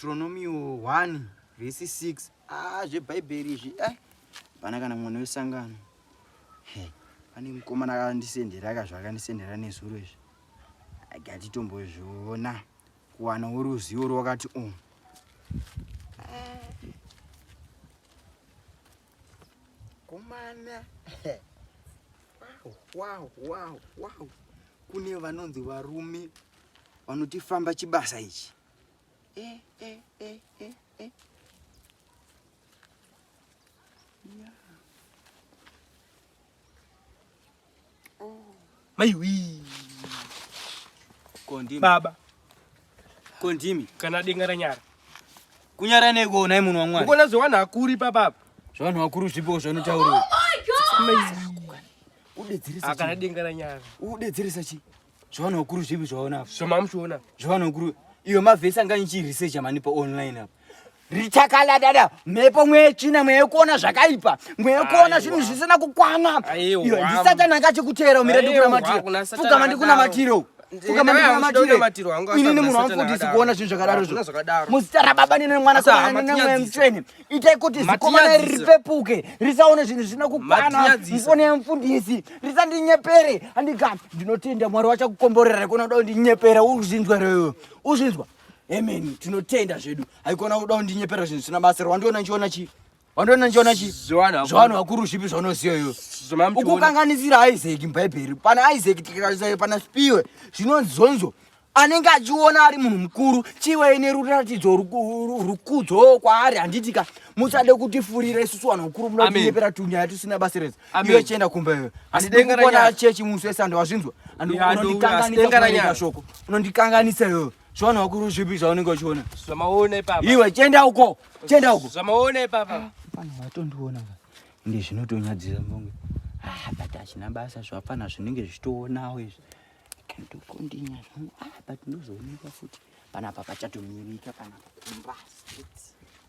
Deuteronomy 1 verse 6. Zvebhaibheri izvi pana kana mwana wesangano. Pane mukomana akandisendera akazvakandisendera nezuro izvi. Agatitomboziona kuwana uruzivo rwakati komana. Wow. Kune vanonzi varume vanotifamba chibasa ichi. Maiwi. Kondimi. Baba. Kondimi. Kana dengara nyara. Kunyara neko naye munhu waMwari. Ukona zwana akuri papa. Zvanhu wakuru zvipo zvanotaura. Udedzerisa. Kana dengara nyara. Udedzerisa chi? Zvanhu wakuru zvipi zvaona. Zvamamshona. Zvanhu wakuru. Iyo mavhesi anga ichi research mani pa online apa. Richakala dada, mhepo mwechina mwekuona zvakaipa, mwekuona zvinhu zvisina kukwana. Iyo ndisatana ngachikutera umiredi kuna matiro. Fuka mandi kuna matiro. Fuka mandi kuna matiro. Inini munhu wamfundisi kuona zvinhu zvakadaro zvo. Muzita baba nene mwana kana nene mtsvene. Itai kuti zikomana ripepuke, risaona zvinhu zvisina kukwana. Mfone mfundisi, risandinyepere. Andika ndinotenda Mwari wachakukomborera kuona kuti ndinyepera uzvinzwa reyo. Uzvinzwa. Amen. Tinotenda zvedu. Haikona kuda kundinyepera zvinhu zvisina basa. Wandiona nchiona chi? Wandiona nchiona chi? Zvanhu wakuru zvipi zvaunoziya iwe? Ukukanganisira Isaac muBhaibheri. Pana Isaac tikazaya pana spiwe. Zvinonzonzo. Anenge achiona ari munhu mukuru, chiwe ine ruratidzo rukudzo kwaari handitika musade kutifurira isusu vanhu vakuru munonyepera tunyaya tusina basa rese. Iwe chenda kumba iwe. Handidengera chechi musi wesande wazvinzwa. Unondikanganisa shoko. Unondikanganisa iwe. Zvanhu wakuru zvipi zvaunenge uchiona? Zvamaone papa. Iwe chenda uko. Chenda uko. Zvamaone papa. Pana watondiona. Inde zvinotonyadzira mbonge. But achina basa zvapana zvinenge zvichitoonawo izvi. Kandokondinya. But ndozooneka futi. Pana papa chatomirika pana kumbasa.